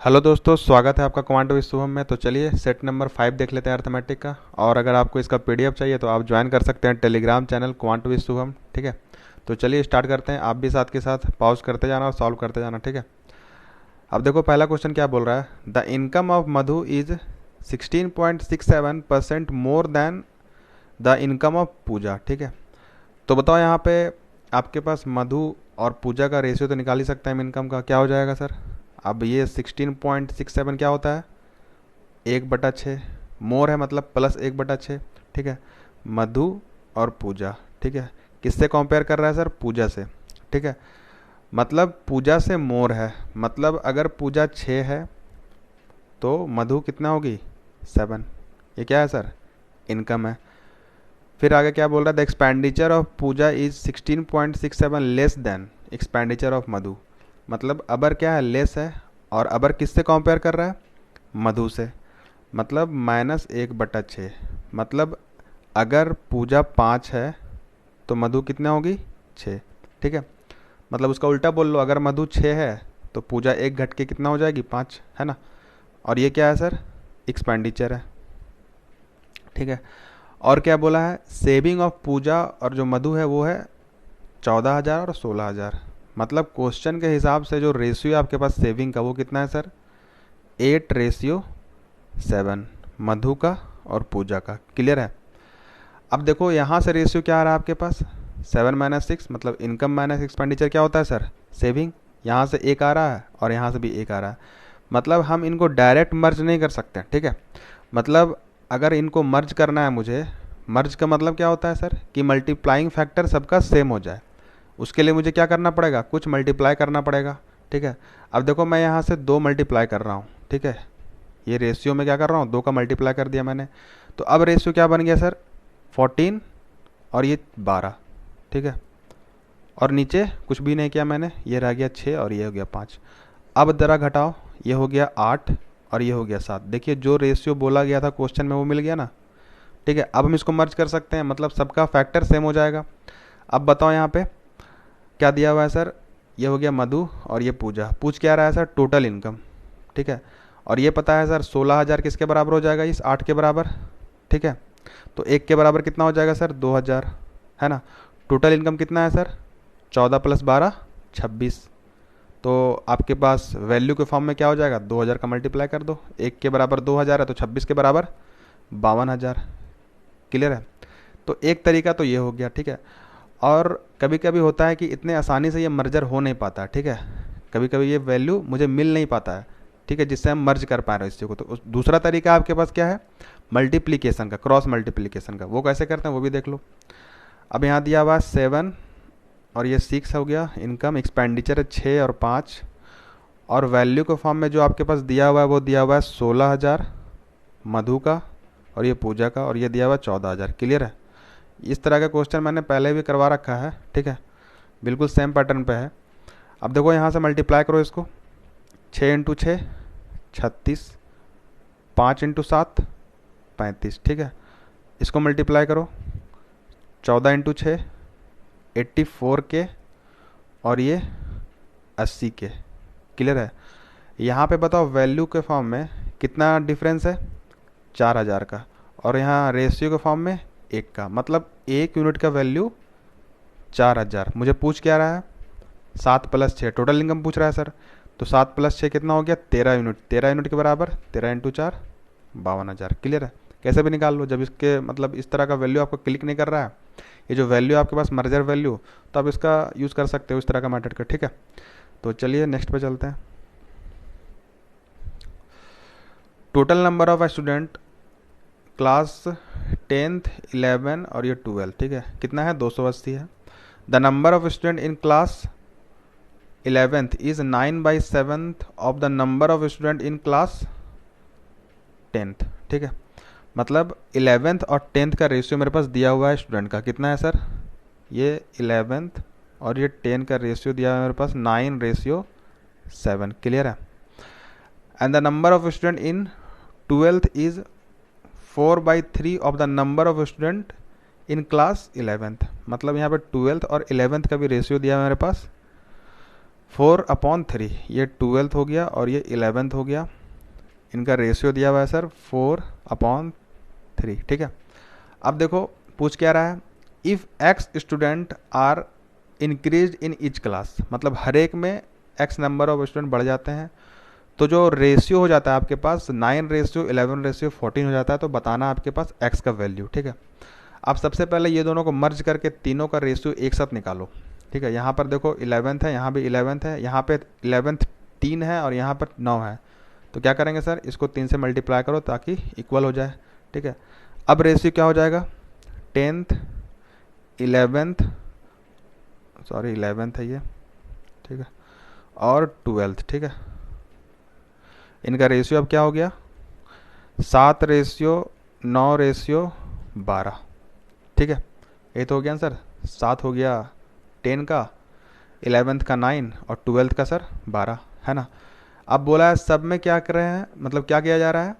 Hello दोस्तों, स्वागत है आपका क्वांट विद शुभम में। तो चलिए सेट नंबर 5 देख लेते हैं अर्थमेटिक का। और अगर आपको इसका पीडीएफ चाहिए तो आप ज्वाइन कर सकते हैं Telegram channel quant with Shubham. ठीक है, तो चलिए स्टार्ट करते हैं। आप भी साथ के साथ पॉज करते जाना और सॉल्व करते जाना। ठीक है, अब देखो पहला क्वेश्चन क्या बोल रहा है। The income of Madhu is 16.67% more than the income of Pooja. ठीक है, तो बताओ यहाँ पे आपके पास मधु और पूजा का रेशियो तो निकाल ही सकते हैं हम इनकम का। क्या हो जाएगा सर? अब ये 16.67 क्या होता है? 1/6। मोर है मतलब प्लस 1/6। ठीक है, मधु और पूजा। ठीक है, किससे कंपेयर कर रहा है सर? पूजा से। ठीक है, मतलब पूजा से मोर है, मतलब अगर पूजा 6 है तो मधु कितना होगी? 7। ये क्या है सर? इनकम है। फिर आगे क्या बोल रहा है? The expenditure of Pooja is 16.67 less than expenditure of Madhu. मतलब अबर क्या है? लेस है। और अबर किससे कंपेयर कर रहा है? मधु से। मतलब -1/6। मतलब अगर पूजा 5 है तो मधु कितना होगी? 6। ठीक है, मतलब उसका उल्टा बोल लो, अगर मधु 6 है तो पूजा 1 घट के कितना हो जाएगी? 5, है ना। और ये क्या है सर? एक्सपेंडिचर है। ठीक है, और क्या बोला है? सेविंग ऑफ पूजा और जो मधु है वो है 14,000 और 16,000। मतलब क्वेश्चन के हिसाब से जो रेशियो आपके पास सेविंग का वो कितना है सर? 8:7 मधु का और पूजा का। क्लियर है? अब देखो यहाँ से रेशियो क्या आ रहा है आपके पास? 7 - 6, मतलब इनकम माइनस एक्सपेंडिचर क्या होता है सर? सेविंग। यहाँ से 1 आ रहा है और यहाँ से भी 1 आ रहा है। मतलब हम इनको डायरेक्ट मर्ज नहीं कर सकते। ठीक है, मतलब अगर इनको मर्ज करना है मुझे, मर्ज का मतलब क्या होता है सर? कि मल्टीप्लाइंग फैक्टर सबका सेम हो जाए। उसके लिए मुझे क्या करना पड़ेगा? कुछ मल्टीप्लाई करना पड़ेगा। ठीक है, अब देखो मैं यहाँ से 2 मल्टीप्लाई कर रहा हूँ। ठीक है, ये रेशियो में क्या कर रहा हूँ? 2 का मल्टीप्लाई कर दिया मैंने। तो अब रेशियो क्या बन गया सर? 14 और ये 12। ठीक है, और नीचे कुछ भी नहीं किया मैंने, ये रह गया 6 और ये हो गया 5। अब जरा घटाओ, ये हो गया 8 और ये हो गया 7। देखिए जो रेशियो बोला गया था क्वेश्चन में वो मिल गया ना। ठीक है, अब हम इसको मर्ज कर सकते हैं, मतलब सबका फैक्टर सेम हो जाएगा। अब बताओ यहाँ पे क्या दिया हुआ है सर? ये हो गया मधु और ये पूजा। पूछ क्या रहा है सर? Total income. ठीक है, और ये पता है सर 16,000 किसके बराबर हो जाएगा? इस 8 के बराबर। ठीक है, तो 1 के बराबर कितना हो जाएगा सर? 2,000, है ना। टोटल इनकम कितना है सर? 14 + 12 26। तो आपके पास वैल्यू के फॉर्म में क्या हो जाएगा? 2,000 का मल्टीप्लाई कर दो। 1 के बराबर 2,000 है तो 26 के बराबर 52,000। क्लियर है? तो एक तरीका तो ये हो गया। ठीक है, और कभी कभी होता है कि इतने आसानी से ये मर्जर हो नहीं पाता। ठीक है, कभी कभी ये वैल्यू मुझे मिल नहीं पाता है। ठीक है, जिससे हम मर्ज कर पा रहे हैं इसी को। तो दूसरा तरीका आपके पास क्या है? मल्टीप्लीकेशन का, क्रॉस मल्टीप्लीकेशन का। वो कैसे करते हैं वो भी देख लो। अब यहाँ दिया हुआ 7 और ये 6 हो गया इनकम। एक्सपेंडिचर है 6 और 5। और वैल्यू के फॉर्म में जो आपके पास दिया हुआ है वो दिया हुआ है 16,000 मधु का और ये पूजा का, और ये दिया हुआ है 14,000। क्लियर है? इस तरह का क्वेश्चन मैंने पहले भी करवा रखा है। ठीक है, बिल्कुल सेम पैटर्न पे है। अब देखो यहाँ से मल्टीप्लाई करो इसको। 6 × 6 36, 5 × 7 35। ठीक है, इसको मल्टीप्लाई करो। 14 × 6 84 के और ये 80 के। क्लियर है? यहाँ पे बताओ वैल्यू के फॉर्म में कितना डिफरेंस है? 4,000 का। और यहाँ रेशियो के फॉर्म में 1 का, मतलब 1 यूनिट का वैल्यू 4,000। मुझे पूछ क्या रहा है? 7 + 6 टोटल इनकम पूछ रहा है सर। तो 7 + 6 कितना हो गया? 13 यूनिट। 13 यूनिट के बराबर 13 × 4 52,000। क्लियर है? कैसे भी निकाल लो। जब इसके मतलब इस तरह का वैल्यू आपको क्लिक नहीं कर रहा है, ये जो वैल्यू आपके पास मर्जर वैल्यू, तो आप इसका यूज़ कर सकते हो इस तरह का मेथड का। ठीक है, तो चलिए नेक्स्ट पे चलते हैं। Total number of student class 10th 11 और ये 12। ठीक है, कितना है? 280 है। The number of student in class 11th is 9/7 of the number of student in class 10th। ठीक है, मतलब 11th और 10th का रेशियो मेरे पास दिया हुआ है स्टूडेंट का। कितना है सर? ये 11th और ये 10 का रेशियो दिया हुआ है मेरे पास 9:7। क्लियर है? And the number of student in 12th is 4/3 of the number of student in class 11th। मतलब यहाँ पे 12th और 11th का भी रेशियो दिया है मेरे पास 4/3, ये 12th हो गया और ये 11th हो गया। इनका रेशियो दिया हुआ है सर 4/3, ठीक है। अब देखो पूछ क्या रहा है, if X student are increase in each class, मतलब हर एक में एक्स नंबर ऑफ स्टूडेंट बढ़ जाते हैं, तो जो रेशियो हो जाता है आपके पास 9:11:14 हो जाता है, तो बताना आपके पास एक्स का वैल्यू, ठीक है। अब सबसे पहले ये दोनों को मर्ज करके तीनों का रेशियो एक साथ निकालो, ठीक है। यहाँ पर देखो 11th है, यहाँ भी 11th है, यहाँ पे 11th 3 है और यहाँ पर 9 है, तो क्या करेंगे सर, इसको 3 से मल्टीप्लाई करो ताकि इक्वल हो जाए, ठीक है। अब रेशियो क्या हो जाएगा, 10th 11th, सॉरी 11th है ये, ठीक है, और 12th, ठीक है। इनका रेशियो अब क्या हो गया, 7:9:12, ठीक है। ये तो हो गया सर, 7 हो गया 10 का, 11th का 9 और 12th का सर 12, है ना। अब बोला है सब में क्या कर रहे हैं, मतलब क्या किया जा रहा है,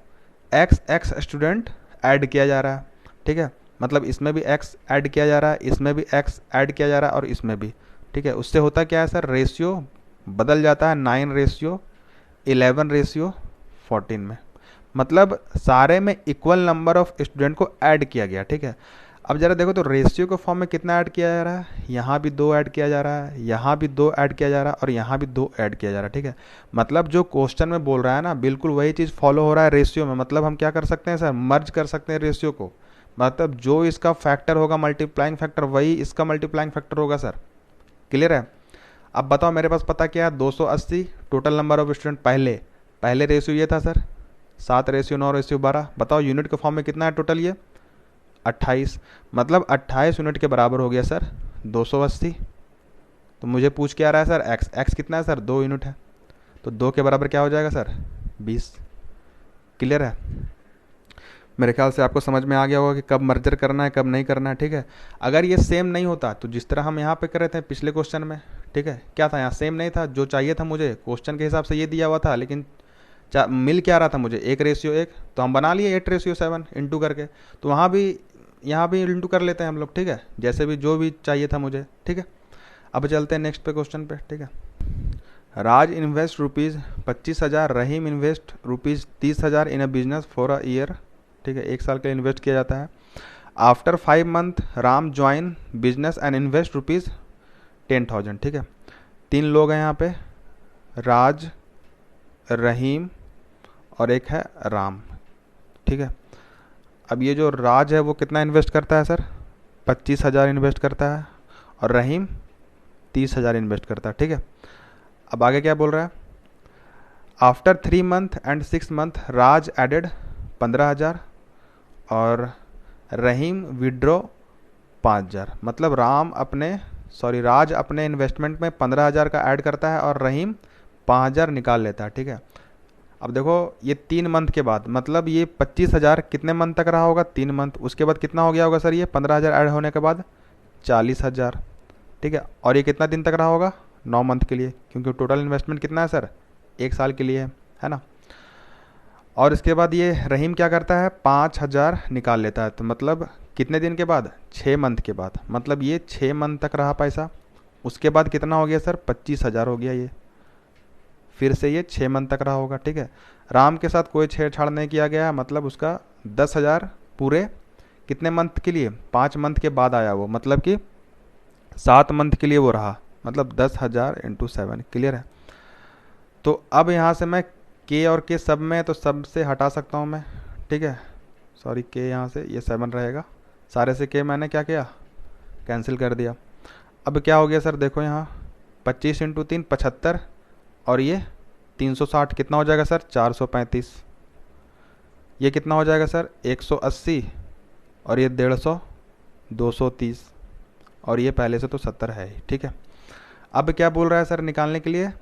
एक्स स्टूडेंट ऐड किया जा रहा है, ठीक है। मतलब इसमें भी एक्स ऐड किया जा रहा है, इसमें भी एक्स ऐड किया जा रहा है और इसमें भी, ठीक है। उससे होता क्या है सर, रेशियो बदल जाता है 9:11:14 में, मतलब सारे में इक्वल नंबर ऑफ स्टूडेंट को ऐड किया गया, ठीक है। अब जरा देखो तो रेशियो के फॉर्म में कितना ऐड किया जा रहा है, यहाँ भी 2 ऐड किया जा रहा है, यहाँ भी 2 ऐड किया जा रहा है और यहाँ भी 2 ऐड किया जा रहा है, ठीक है। मतलब जो क्वेश्चन में बोल रहा है ना, बिल्कुल वही चीज़ फॉलो हो रहा है रेशियो में। मतलब हम क्या कर सकते हैं सर, मर्ज कर सकते हैं रेशियो को, मतलब जो इसका फैक्टर होगा मल्टीप्लाइंग फैक्टर, वही इसका मल्टीप्लाइंग फैक्टर होगा सर। क्लियर है। अब बताओ मेरे पास पता क्या है, 280 टोटल नंबर ऑफ स्टूडेंट, पहले रेशियो ये था सर 7:9:12, बताओ यूनिट के फॉर्म में कितना है टोटल, ये 28, मतलब 28 यूनिट के बराबर हो गया सर 280। तो मुझे पूछ क्या रहा है सर, एक्स कितना है सर, 2 यूनिट है, तो 2 के बराबर क्या हो जाएगा सर, 20। क्लियर है। मेरे ख्याल से आपको समझ में आ गया होगा कि कब मर्जर करना है कब नहीं करना है, ठीक है। अगर ये सेम नहीं होता तो जिस तरह हम यहाँ पे कर रहे थे पिछले क्वेश्चन में, ठीक है, क्या था यहाँ सेम नहीं था, जो चाहिए था मुझे क्वेश्चन के हिसाब से ये दिया हुआ था, लेकिन मिल क्या रहा था मुझे, 1:1, तो हम बना लिए 8:7 इंटू करके, तो वहाँ भी यहाँ भी इंटू कर लेते हैं हम लोग, ठीक है, जैसे भी जो भी चाहिए था मुझे, ठीक है। अब चलते हैं नेक्स्ट पे क्वेश्चन पे, ठीक है। Raj invest ₹25,000, Rahim invest ₹30,000 in a business for a year, ठीक है, 1 साल के लिए इन्वेस्ट किया जाता है। After 5 month Ram join business and invest ₹10,000, ठीक है। 3 लोग हैं यहाँ पे, राज, रहीम और एक है राम, ठीक है। अब ये जो राज है वो कितना इन्वेस्ट करता है सर, 25,000 इन्वेस्ट करता है, और रहीम 30,000 इन्वेस्ट करता है, ठीक है। अब आगे क्या बोल रहा है, after 3 month and 6 month Raj added 15,000 और रहीम विड्रॉ 5,000, मतलब राज अपने इन्वेस्टमेंट में 15,000 का ऐड करता है और रहीम 5,000 निकाल लेता है, ठीक है। अब देखो ये 3 मंथ के बाद, मतलब ये 25,000 कितने मंथ तक रहा होगा, 3 मंथ, उसके बाद कितना हो गया होगा सर, ये 15,000 ऐड होने के बाद 40,000, ठीक है। और ये कितना दिन तक रहा होगा, 9 मंथ के लिए, क्योंकि टोटल इन्वेस्टमेंट कितना है सर, 1 साल के लिए है ना। और इसके बाद ये रहीम क्या करता है, 5,000 निकाल लेता है, तो मतलब कितने दिन के बाद, 6 मंथ के बाद, मतलब ये 6 मंथ तक रहा पैसा। उसके बाद कितना हो गया सर, 25,000 हो गया ये, फिर से ये 6 मंथ तक रहा होगा, ठीक है। राम के साथ कोई छेड़छाड़ नहीं किया गया, मतलब उसका 10,000 पूरे कितने मंथ के लिए, 5 मंथ के बाद आया वो, मतलब कि 7 मंथ के लिए वो रहा, मतलब 10,000 × 7। क्लियर है। तो अब यहाँ से मैं के और के सब में, तो सब से हटा सकता हूँ मैं, ठीक है, सॉरी के यहाँ से, ये 7 रहेगा, सारे से के मैंने क्या किया, कैंसिल कर दिया। अब क्या हो गया सर, देखो यहाँ 25 × 3 75, और ये 360 कितना हो जाएगा सर, 435, ये कितना हो जाएगा सर 180, और ये 150, 230, और ये पहले से तो 70 है ही, ठीक है। अब क्या बोल रहा है सर निकालने के लिए,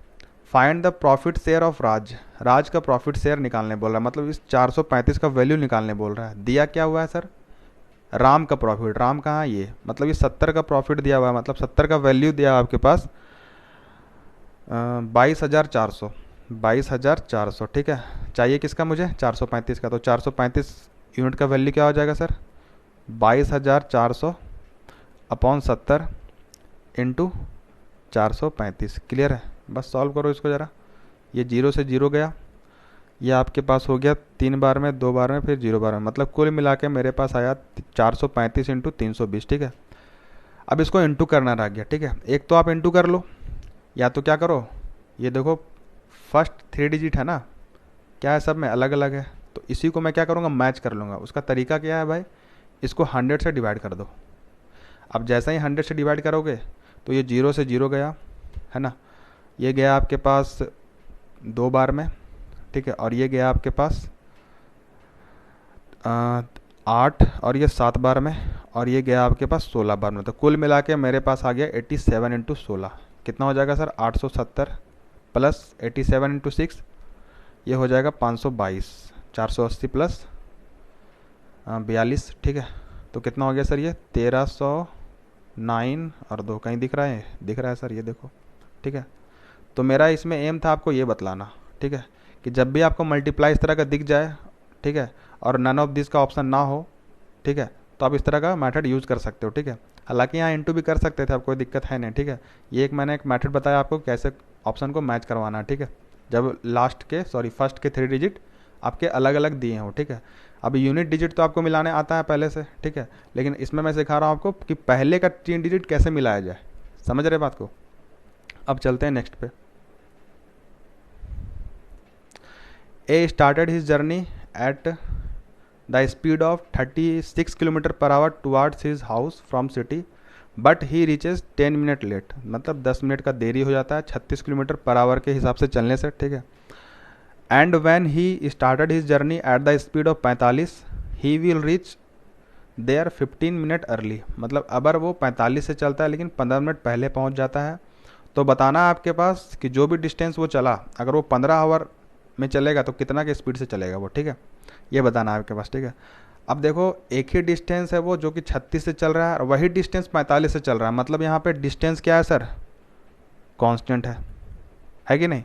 find the profit share of Raj का प्रॉफिट शेयर निकालने बोल रहा है, मतलब इस 435 का वैल्यू निकालने बोल रहा है। दिया क्या हुआ है सर, राम का प्रॉफिट, राम कहाँ है ये, मतलब ये 70 का प्रॉफिट दिया हुआ है, मतलब 70 का वैल्यू दिया आपके पास 22,400, ठीक है। चाहिए किसका मुझे, 435 का, तो 435 यूनिट का वैल्यू क्या हो जाएगा सर, 22,400/70 × 435। क्लियर है। बस सॉल्व करो इसको ज़रा। ये 0 से 0 गया, ये आपके पास हो गया 3 बार में, 2 बार में, फिर 0 बार में, मतलब कुल मिला के मेरे पास आया 435 इंटू 320। ठीक है, अब इसको इंटू करना रह गया। ठीक है, एक तो आप इंटू कर लो, या तो क्या करो, ये देखो फर्स्ट 3 डिजिट है ना, क्या है सब में अलग अलग है, तो इसी को मैं क्या करूँगा, मैच कर लूँगा। उसका तरीका क्या है भाई, इसको 100 से डिवाइड कर दो। अब जैसा ही 100 से डिवाइड करोगे तो ये 0 से 0 गया है ना, ये गया आपके पास 2 बार में। ठीक है, और ये गया आपके पास 8 और ये 7 बार में, और ये गया आपके पास 16 बार में। तो कुल मिला के मेरे पास आ गया 87 इंटू 16। कितना हो जाएगा सर, 870 प्लस 87 इंटू 6, ये हो जाएगा 522, 480 प्लस 42। ठीक है, तो कितना हो गया सर, ये 1309 और 2 कहीं दिख रहा है सर, ये देखो। ठीक है, तो मेरा इसमें एम था आपको ये बतलाना, ठीक है, कि जब भी आपको मल्टीप्लाई इस तरह का दिख जाए, ठीक है, और नन ऑफ दिस का ऑप्शन ना हो, ठीक है, तो आप इस तरह का मेथड यूज़ कर सकते हो। ठीक है, हालांकि यहाँ इंटू भी कर सकते थे, आप कोई दिक्कत है नहीं। ठीक है, ये मैंने एक मेथड बताया आपको कैसे ऑप्शन को मैच करवाना है। ठीक है, जब फर्स्ट के 3 डिजिट आपके अलग अलग दिए हो। ठीक है, अब यूनिट डिजिट तो आपको मिलाने आता है पहले से। ठीक है, लेकिन इसमें मैं सिखा रहा हूँ आपको कि पहले का 3 डिजिट कैसे मिलाया जाए। समझ रहे बात को। अब चलते हैं नेक्स्ट पे। A started his journey at the speed of 36 kilometre per hour towards his house from city, but he reaches 10 minute late, मतलब 10 मिनट का देरी हो जाता है 36 किलोमीटर पर आवर के हिसाब से चलने से। ठीक है, and when he started his journey at the speed of 45, he will reach there 15 minute early, मतलब अगर वो 45 से चलता है लेकिन 15 मिनट पहले पहुंच जाता है, तो बताना है आपके पास कि जो भी डिस्टेंस वो चला, अगर वो 15 आवर में चलेगा तो कितना के स्पीड से चलेगा वो। ठीक है, ये बताना है आपके पास। ठीक है, अब देखो एक ही डिस्टेंस है वो जो कि 36 से चल रहा है, और वही डिस्टेंस 45 से चल रहा है, मतलब यहाँ पे डिस्टेंस क्या है सर, कांस्टेंट है कि नहीं।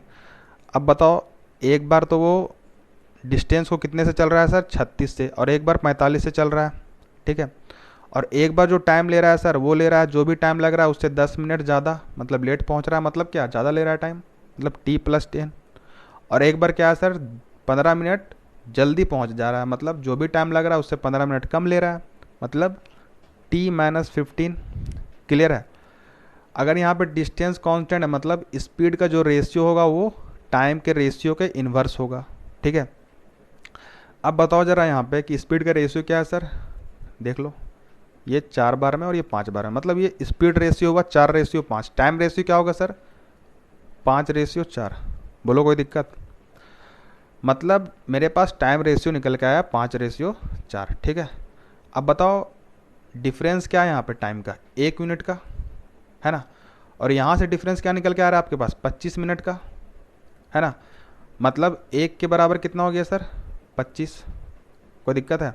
अब बताओ, एक बार तो वो डिस्टेंस को कितने से चल रहा है सर, 36 से, और एक बार 45 से चल रहा है। ठीक है, और एक बार जो टाइम ले रहा है सर, वो ले रहा है जो भी टाइम लग रहा है उससे 10 मिनट ज़्यादा, मतलब लेट पहुँच रहा है, मतलब क्या ज़्यादा ले रहा है टाइम, मतलब t+10। और एक बार क्या है सर, 15 मिनट जल्दी पहुंच जा रहा है, मतलब जो भी टाइम लग रहा है उससे 15 मिनट कम ले रहा है, मतलब t-15। क्लियर है। अगर यहाँ पे डिस्टेंस कांस्टेंट है, मतलब स्पीड का जो रेशियो होगा वो टाइम के रेशियो के इन्वर्स होगा। ठीक है, अब बताओ जरा यहाँ पे कि स्पीड का रेशियो क्या है सर, देख लो, ये 4 बार में और ये 5 बार में, मतलब ये स्पीड रेशियो होगा 4:5। टाइम रेशियो क्या होगा सर, 5:4। बोलो कोई दिक्कत, मतलब मेरे पास टाइम रेशियो निकल के आया 5:4। ठीक है, अब बताओ डिफरेंस क्या है यहाँ पे टाइम का, 1 मिनट का है ना, और यहाँ से डिफरेंस क्या निकल के आ रहा है आपके पास, 25 मिनट का है ना, मतलब 1 के बराबर कितना हो गया सर, 25। कोई दिक्कत है,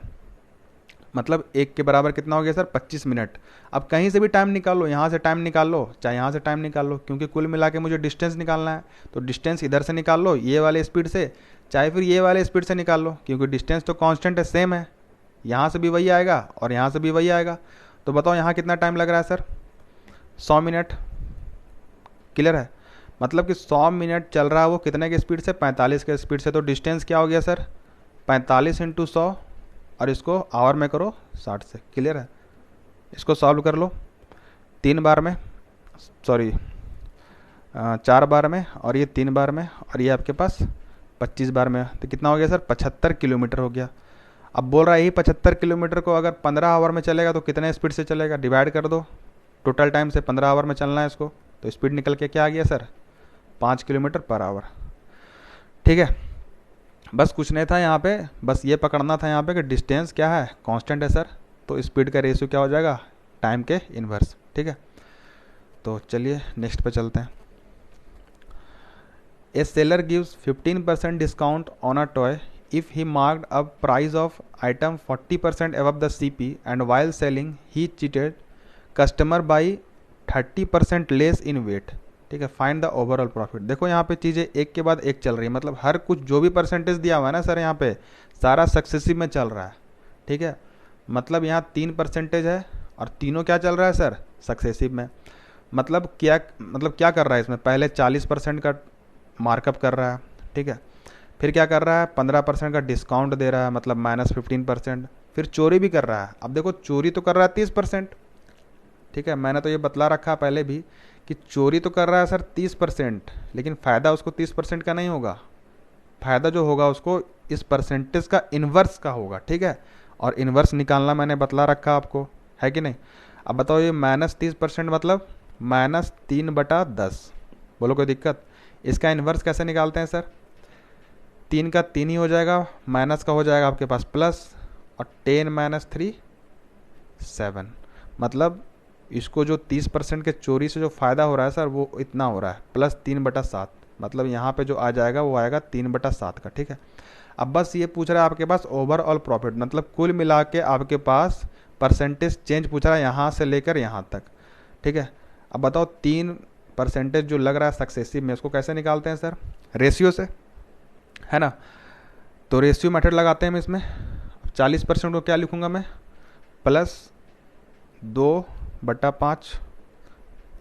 मतलब 1 के बराबर कितना हो गया सर, 25 मिनट। अब कहीं से भी टाइम निकाल लो, यहाँ से टाइम निकाल लो चाहे यहाँ से टाइम निकाल लो, क्योंकि कुल मिला के मुझे डिस्टेंस निकालना है, तो डिस्टेंस इधर से निकाल लो ये वाले स्पीड से, चाहे फिर ये वाले स्पीड से निकाल लो, क्योंकि डिस्टेंस तो कांस्टेंट है, सेम है, यहाँ से भी वही आएगा और यहाँ से भी वही आएगा। तो बताओ यहाँ कितना टाइम लग रहा है सर, 100 मिनट। क्लियर है, मतलब कि 100 मिनट चल रहा है वो कितने के स्पीड से, 45 के स्पीड से। तो डिस्टेंस क्या हो गया सर, 45 इंटू 100, और इसको आवर में करो 60 से। क्लियर है, इसको सॉल्व कर लो 3 बार में, सॉरी 4 बार में, और ये 3 बार में, और ये आपके पास 25 बार में, तो कितना हो गया सर, 75 किलोमीटर हो गया। अब बोल रहा है यही 75 किलोमीटर को अगर 15 आवर में चलेगा तो कितने स्पीड से चलेगा, डिवाइड कर दो, टोटल टाइम से 15 आवर में चलना है इसको, तो स्पीड निकल के क्या आ गया सर, 5 किलोमीटर पर आवर। ठीक है, बस कुछ नहीं था यहाँ पे, बस ये पकड़ना था यहाँ पे कि डिस्टेंस क्या है, कांस्टेंट है सर, तो स्पीड का रेशियो क्या हो जाएगा, टाइम के इन्वर्स। ठीक है, तो चलिए नेक्स्ट पे चलते हैं। A seller gives 15% discount on a toy if he marked a price of item 40% above the CP, and while selling he cheated customer by 30% less in weight। ठीक है, फाइंड द ओवरऑल प्रॉफिट। देखो यहाँ पे चीज़ें एक के बाद एक चल रही है, मतलब हर कुछ जो भी परसेंटेज दिया हुआ है ना सर, यहाँ पे सारा सक्सेसिव में चल रहा है। ठीक है, मतलब यहाँ 3 परसेंटेज है और तीनों क्या चल रहा है सर, सक्सेसिव में। मतलब क्या कर रहा है इसमें, पहले 40% का मार्कअप कर रहा है, ठीक है, फिर क्या कर रहा है 15% का डिस्काउंट दे रहा है, मतलब -15%, फिर चोरी भी कर रहा है। अब देखो चोरी तो कर रहा है 30%, ठीक है, मैंने तो ये बतला रखा पहले भी कि चोरी तो कर रहा है सर 30%, लेकिन फ़ायदा उसको 30% का नहीं होगा, फ़ायदा जो होगा उसको इस परसेंटेज का इन्वर्स का होगा, ठीक है, और इन्वर्स निकालना मैंने बतला रखा आपको, है कि नहीं। अब बताओ ये -30% मतलब -3/10, बोलो कोई दिक्कत। इसका इन्वर्स कैसे निकालते हैं सर, 3 का 3 ही हो जाएगा, माइनस का हो जाएगा आपके पास प्लस, और 10 - 3 7, मतलब इसको जो 30% के चोरी से जो फ़ायदा हो रहा है सर वो इतना हो रहा है, +3/7, मतलब यहाँ पे जो आ जाएगा वो आएगा 3/7 का, ठीक है। अब बस ये पूछ रहा है आपके पास ओवरऑल प्रॉफिट, मतलब कुल मिला के आपके पास परसेंटेज चेंज पूछ रहा है यहाँ से लेकर यहाँ तक, ठीक है। अब बताओ 3% जो लग रहा है सक्सेसिव में, उसको कैसे निकालते हैं सर, रेशियो से, है ना। तो रेशियो मेथड लगाते हैं हम इसमें। 40% को क्या लिखूंगा मैं, +2/5,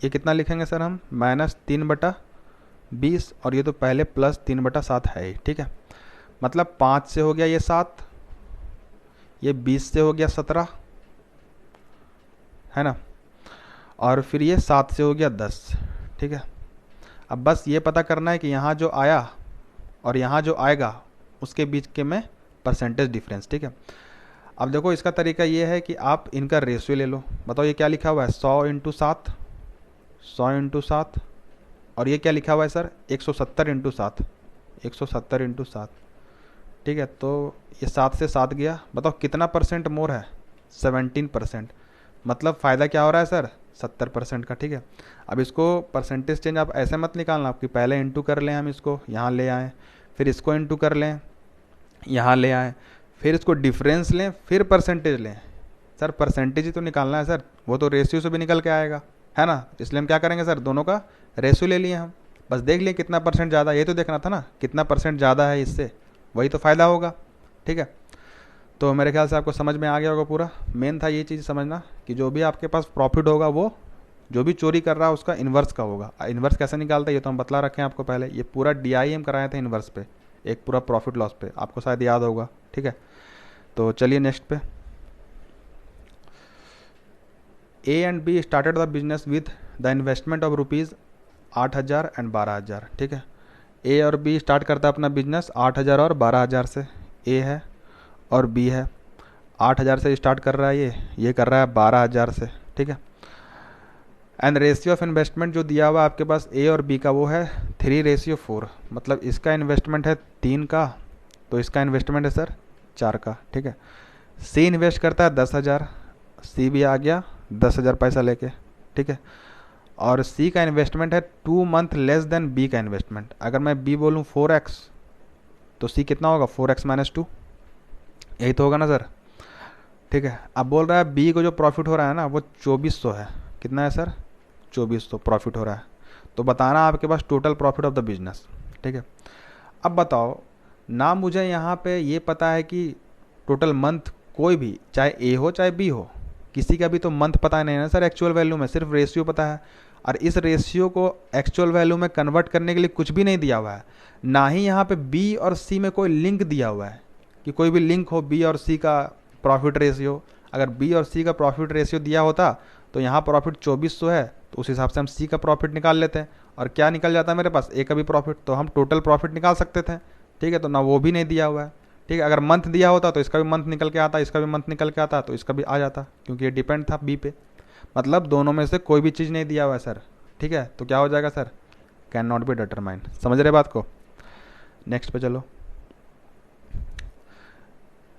ये कितना लिखेंगे सर हम, -3/20, और ये तो पहले +3/7 है ही, ठीक है। मतलब 5 से हो गया ये 7, ये 20 से हो गया 17, है ना, और फिर ये 7 से हो गया 10, ठीक है। अब बस ये पता करना है कि यहाँ जो आया और यहाँ जो आएगा उसके बीच के में परसेंटेज डिफरेंस, ठीक है। अब देखो इसका तरीका ये है कि आप इनका रेशियो ले लो। बताओ ये क्या लिखा हुआ है, 100 × 7, 100 × 7, और ये क्या लिखा हुआ है सर, 170 × 7, 170 × 7, ठीक है। तो ये 7 से 7 गया, बताओ कितना परसेंट मोर है, 17%, मतलब फ़ायदा क्या हो रहा है सर, 70% का, ठीक है। अब इसको परसेंटेज चेंज आप ऐसे मत निकालना, आपकी पहले इंटू कर लें, हम इसको यहाँ ले आएँ, फिर इसको इंटू कर लें, यहाँ ले आएँ, फिर इसको डिफरेंस लें, फिर परसेंटेज लें। सर परसेंटेज ही तो निकालना है सर, वो तो रेशियो से भी निकल के आएगा, है ना। इसलिए हम क्या करेंगे सर, दोनों का रेशियो ले लिए हम, बस देख लिए कितना परसेंट ज़्यादा, ये तो देखना था ना कितना परसेंट ज़्यादा है इससे, वही तो फ़ायदा होगा, ठीक है। तो मेरे ख्याल से आपको समझ में आ गया होगा पूरा। मेन था ये चीज़ समझना कि जो भी आपके पास प्रॉफिट होगा वो जो भी चोरी कर रहा है उसका इन्वर्स का होगा। इन्वर्स कैसे निकालता है ये तो हम बतला रखे हैं आपको पहले, ये पूरा DIM कराए थे इन्वर्स पे, एक पूरा प्रॉफिट लॉस पे, आपको शायद याद होगा, ठीक है। तो चलिए नेक्स्ट पे, A and B started the business with the investment of ₹8,000 and 12,000, ठीक है। A और B स्टार्ट करता है अपना बिजनेस 8,000 और 12,000 से, A है और B है। 8,000 से स्टार्ट कर रहा है, ये कर रहा है 12,000 से, ठीक है। एंड रेशियो ऑफ इन्वेस्टमेंट जो दिया हुआ आपके पास A और B का वो है 3:4, मतलब इसका इन्वेस्टमेंट है 3 का, तो इसका इन्वेस्टमेंट है सर 4 का, ठीक है। C इन्वेस्ट करता है 10,000, C भी आ गया 10,000 पैसा लेके, ठीक है। और C का इन्वेस्टमेंट है 2 मंथ लेस देन B का इन्वेस्टमेंट। अगर मैं B बोलूँ 4x, तो C कितना होगा, 4x - 2, यही तो होगा ना सर, ठीक है। अब बोल रहा है B को जो प्रॉफिट हो रहा है ना वो 2400 है, कितना है सर, 2400 प्रॉफिट हो रहा है। तो बताना आपके पास total profit of the business, ठीक है। अब बताओ ना, मुझे यहाँ पे ये पता है कि टोटल मंथ कोई भी, चाहे A हो चाहे B हो, किसी का भी तो मंथ पता नहीं है ना सर एक्चुअल वैल्यू में, सिर्फ रेशियो पता है। और इस रेशियो को एक्चुअल वैल्यू में कन्वर्ट करने के लिए कुछ भी नहीं दिया हुआ है, ना ही यहाँ पे B और C में कोई लिंक दिया हुआ है कि कोई भी लिंक हो B और C का प्रॉफिट रेशियो। अगर B और C का प्रॉफिट रेशियो दिया होता तो यहाँ प्रॉफिट 2400 है, तो उस हिसाब से हम C का प्रॉफिट निकाल लेते हैं, और क्या निकल जाता है मेरे पास, A का भी प्रॉफिट, तो हम टोटल प्रॉफिट निकाल सकते थे, ठीक है। तो ना वो भी नहीं दिया हुआ है, ठीक है। अगर मंथ दिया होता तो इसका भी मंथ निकल के आता, इसका भी मंथ निकल के आता, तो इसका भी आ जाता, क्योंकि ये डिपेंड था B पे। मतलब दोनों में से कोई भी चीज़ नहीं दिया हुआ है सर, ठीक है। तो क्या हो जाएगा sir, can not be determined. समझ रहे बात को। नेक्स्ट पे चलो,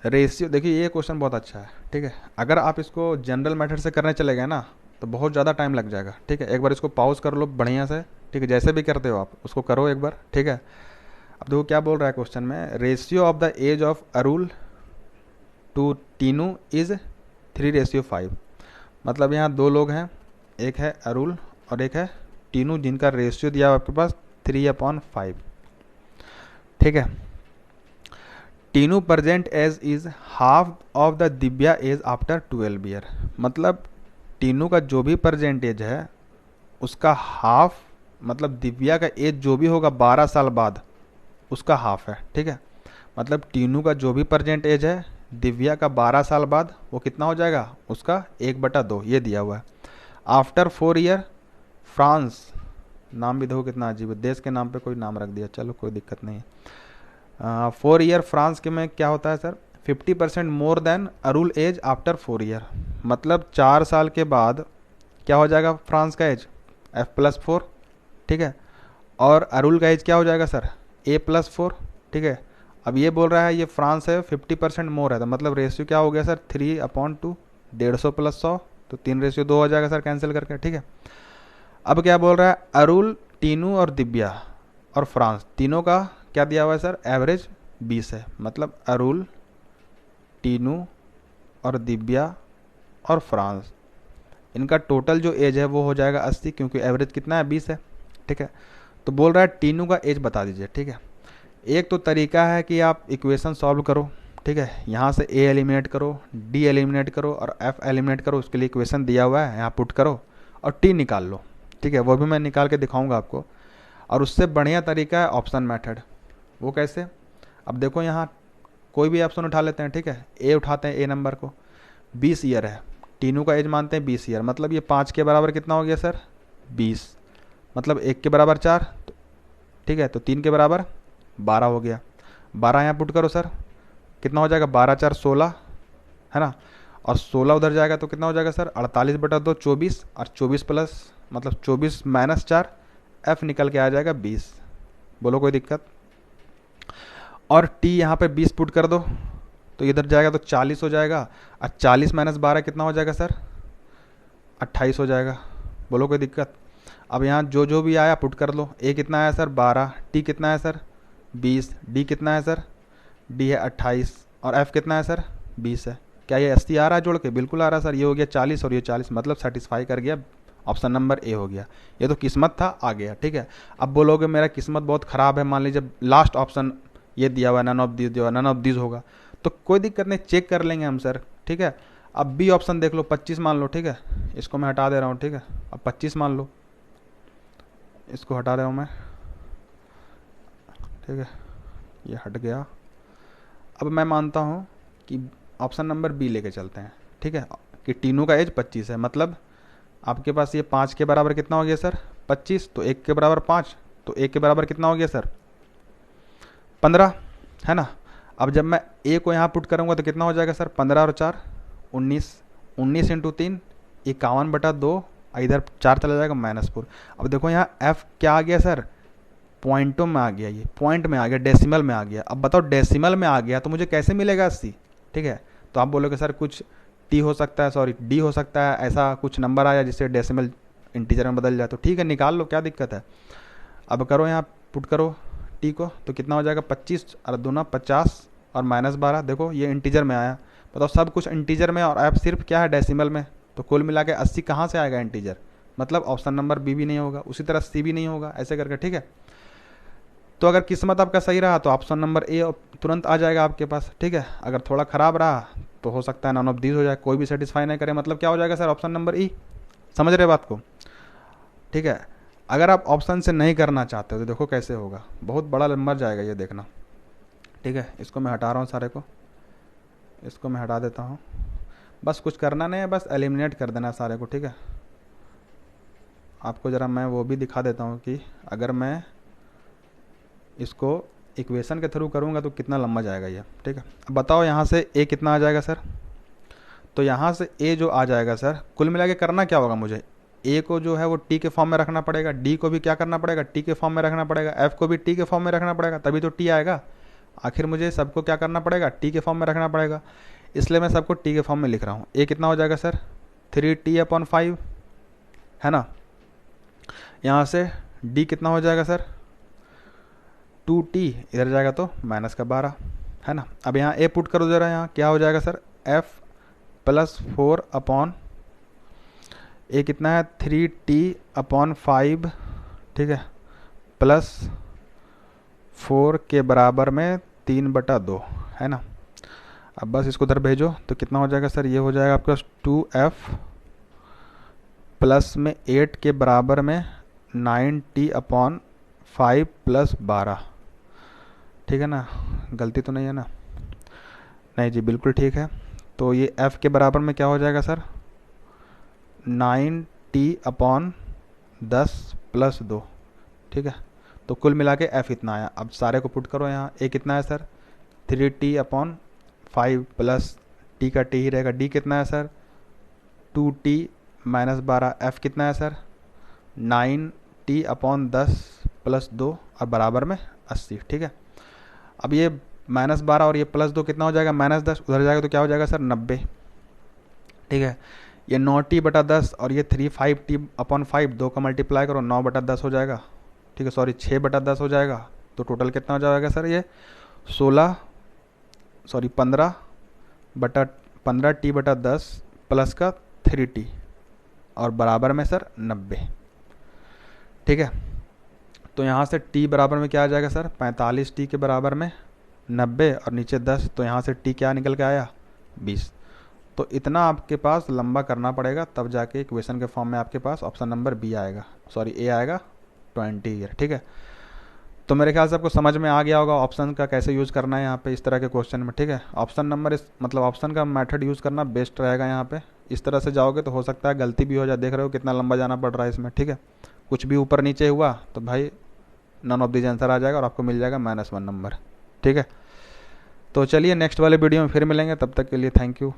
रेशियो। देखिए ये क्वेश्चन बहुत अच्छा है, ठीक है। अगर आप इसको जनरल मेथड से करने चले गए ना तो बहुत ज़्यादा टाइम लग जाएगा, ठीक है। एक बार इसको पॉज कर लो बढ़िया से, ठीक है, जैसे भी करते हो आप उसको करो एक बार, ठीक है। अब देखो क्या बोल रहा है क्वेश्चन में, ratio of the age of Arul to Tinu is 3:5। मतलब यहाँ दो लोग हैं, एक है अरुल और एक है टीनू, जिनका रेशियो दिया हुआ आपके पास 3/5, ठीक है। Tinu present age is half of the Divya age after 12 year. मतलब टीनू का जो भी प्रेजेंट एज है उसका हाफ, मतलब दिव्या का एज जो भी होगा 12 साल बाद उसका हाफ है, ठीक है। मतलब टीनू का जो भी प्रेजेंट एज है दिव्या का 12 साल बाद वो कितना हो जाएगा, उसका 1/2, ये दिया हुआ है। आफ्टर 4 ईयर फ्रांस, नाम भी देखो कितना अजीब है, देश के नाम पे कोई नाम रख दिया, चलो कोई दिक्कत नहीं है। 4 ईयर फ्रांस के में क्या होता है sir, 50% more than Arul age after 4 year. मतलब 4 साल के बाद क्या हो जाएगा फ्रांस का एज, F+4, ठीक है। और अरुल का एज क्या हो जाएगा सर, A+4, ठीक है। अब ये बोल रहा है ये फ्रांस है 50% मोर है, तो मतलब रेशियो क्या हो गया सर 3/2, 150 + 100, तो 3:2 हो जाएगा सर कैंसिल करके, ठीक है। अब क्या बोल रहा है, अरुल, टीनू और दिव्या और फ्रांस तीनों का क्या दिया हुआ है सर, एवरेज 20 है। मतलब अरुल, टीनू और दिव्या और फ्रांस, इनका टोटल जो एज है वो हो जाएगा 80, क्योंकि एवरेज कितना है 20 है, ठीक है। तो बोल रहा है टीनू का एज बता दीजिए, ठीक है। एक तो तरीका है कि आप इक्वेशन सॉल्व करो, ठीक है। यहाँ से ए एलिमिनेट करो, डी एलिमिनेट करो और एफ एलिमिनेट करो, उसके लिए इक्वेशन दिया हुआ है, यहाँ पुट करो और टी निकाल लो, ठीक है। वो भी मैं निकाल के दिखाऊंगा आपको। और उससे बढ़िया तरीका है ऑप्शन मेथड। वो कैसे, अब देखो यहाँ कोई भी ऑप्शन उठा लेते हैं, ठीक है। ए उठाते हैं, ए नंबर को, 20 ईयर है, टीनू का एज मानते हैं 20 ईयर, मतलब ये 5 के बराबर कितना हो गया सर 20, मतलब 1 के बराबर 4, ठीक है। तो 3 के बराबर 12 हो गया, 12 यहाँ पुट करो सर, कितना हो जाएगा 12 4 16, है ना। और 16 उधर जाएगा तो कितना हो जाएगा सर 48/2 24, और 24 प्लस मतलब 24 - 4, एफ निकल के आ जाएगा 20। बोलो कोई दिक्कत। और टी यहाँ पे 20 पुट कर दो तो इधर जाएगा तो 40 हो जाएगा, और 40 - 12 कितना हो जाएगा सर 28 हो जाएगा। बोलो कोई दिक्कत। अब यहाँ जो जो भी आया पुट कर लो। ए कितना आया सर 12, टी कितना है सर 20, डी कितना है सर, डी है 28, और एफ कितना है सर 20 है। क्या ये 80 आ रहा है जोड़ के, बिल्कुल आ रहा है सर। ये हो गया 40 और ये 40, मतलब सेटिस्फाई कर गया, ऑप्शन नंबर ए हो गया। ये तो किस्मत था, आ गया, ठीक है। अब बोलोगे मेरा किस्मत बहुत ख़राब है, मान लीजिए लास्ट ऑप्शन ये दिया हुआ नन ऑफ दिस दिया हुआ, नन ऑफ दिस होगा, तो कोई दिक्कत नहीं, चेक कर लेंगे हम सर, ठीक है। अब बी ऑप्शन देख लो, 25 मान लो, ठीक है। इसको मैं हटा दे रहा हूँ, ठीक है। अब 25 मान लो, इसको हटा रहा हूँ मैं, ठीक है, ये हट गया। अब मैं मानता हूँ कि ऑप्शन नंबर बी लेके चलते हैं, ठीक है, कि टीनू का एज 25 है। मतलब आपके पास ये 5 के बराबर कितना हो गया सर 25, तो 1 के बराबर 5, तो 1 के बराबर कितना हो गया सर 15, है ना। अब जब मैं ए को यहाँ पुट करूँगा तो कितना हो जाएगा सर 15 और 4 19, 19 × 3 51/2, इधर 4 चला जाएगा -4। अब देखो यहाँ एफ क्या आ गया सर, पॉइंटों में आ गया, ये पॉइंट में आ गया, डेसिमल में आ गया। अब बताओ डेसिमल में आ गया तो मुझे कैसे मिलेगा 80, ठीक है। तो आप बोलोगे सर कुछ टी हो सकता है, सॉरी डी हो सकता है, ऐसा कुछ नंबर आया जिससे डेसिमल इंटीजर में बदल जाए, तो ठीक है निकाल लो, क्या दिक्कत है। अब करो यहाँ पुट करो टी को, तो कितना हो जाएगा 25 और 2 50 और -12, देखो ये इंटीजर में आया। बताओ सब कुछ इंटीजर में और ऐप सिर्फ क्या है डेसिमल में, तो कुल मिला के 80 कहाँ से आएगा इंटीजर, मतलब ऑप्शन नंबर बी भी नहीं होगा, उसी तरह सी भी नहीं होगा, ऐसे करके, ठीक है। तो अगर किस्मत आपका सही रहा तो ऑप्शन नंबर ए तुरंत आ जाएगा आपके पास, ठीक है। अगर थोड़ा ख़राब रहा तो हो सकता है नॉन ऑफ दीज हो जाए, कोई भी सेटिस्फाई नहीं करे, मतलब क्या हो जाएगा सर ऑप्शन नंबर ई। समझ रहे बात को, ठीक है। अगर आप ऑप्शन से नहीं करना चाहते हो तो देखो कैसे होगा, बहुत बड़ा नंबर जाएगा ये देखना, ठीक है। इसको मैं हटा रहा हूँ सारे को, इसको मैं हटा देता हूँ, बस कुछ करना नहीं है, बस एलिमिनेट कर देना सारे को, ठीक है। आपको ज़रा मैं वो भी दिखा देता हूँ कि अगर मैं इसको इक्वेशन के थ्रू करूँगा तो कितना लंबा जाएगा ये, ठीक है। अब बताओ यहाँ से ए कितना आ जाएगा सर, तो यहाँ से ए जो आ जाएगा सर, कुल मिला के करना क्या होगा मुझे, ए को जो है वो टी के फॉर्म में रखना पड़ेगा, डी को भी क्या करना पड़ेगा टी के फॉर्म में रखना पड़ेगा, एफ को भी टी के फॉर्म में रखना पड़ेगा, तभी तो टी आएगा। आखिर मुझे सबको क्या करना पड़ेगा टी के फॉर्म में रखना पड़ेगा, इसलिए मैं सबको टी के फॉर्म में लिख रहा हूँ। ए कितना हो जाएगा सर 3t/5, है ना। यहाँ से डी कितना हो जाएगा सर 2t, इधर जाएगा तो -12, है ना। अब यहाँ ए पुट करो जरा, यहाँ क्या हो जाएगा सर f+4 ए कितना है 3t/5, ठीक है, +4 के बराबर में 3/2, है ना। अब बस इसको उधर भेजो तो कितना हो जाएगा सर, ये हो जाएगा आपका 2f प्लस में 8 के बराबर में 9t/5 + 12, ठीक है ना, गलती तो नहीं है ना? नहीं जी, बिल्कुल ठीक है। तो ये f के बराबर में क्या हो जाएगा सर? 9t/10 + 2, ठीक है। तो कुल मिला के f इतना आया। अब सारे को पुट करो यहाँ। a कितना है सर? 3t/5 प्लस t का t ही रहेगा, d कितना है सर? 2t - 12, f कितना है सर? 9t/10 + 2 और बराबर में 80, ठीक है। अब ये -12 और ये +2 कितना हो जाएगा? -10 उधर जाएगा तो क्या हो जाएगा सर? 90, ठीक है। ये 9t/10 और ये 5t/5, 2 का मल्टीप्लाई करो, 9/10 हो जाएगा, ठीक है। सॉरी 6/10 हो जाएगा। तो टोटल कितना हो जाएगा सर? ये 15t/10 प्लस का 3t और बराबर में सर 90, ठीक है। तो यहाँ से t बराबर में क्या आ जाएगा सर? 45t के बराबर में 90 और नीचे 10, तो यहाँ से t क्या निकल के आया? 20। तो इतना आपके पास लंबा करना पड़ेगा, तब जाके इक्वेशन के फॉर्म में आपके पास ऑप्शन नंबर बी आएगा, सॉरी ए आएगा 20 ईयर, ठीक है। तो मेरे ख्याल से आपको समझ में आ गया होगा ऑप्शन का कैसे यूज़ करना है यहाँ पे इस तरह के क्वेश्चन में, ठीक है। ऑप्शन नंबर मतलब ऑप्शन का मेथड यूज़ करना बेस्ट रहेगा यहाँ पे। इस तरह से जाओगे तो हो सकता है गलती भी हो जाए। देख रहे हो कितना लंबा जाना पड़ रहा है इसमें, ठीक है। कुछ भी ऊपर नीचे हुआ तो भाई नन ऑफ दिस आंसर आ जाएगा और आपको मिल जाएगा -1 नंबर, ठीक है। तो चलिए नेक्स्ट वाले वीडियो में फिर मिलेंगे, तब तक के लिए थैंक यू।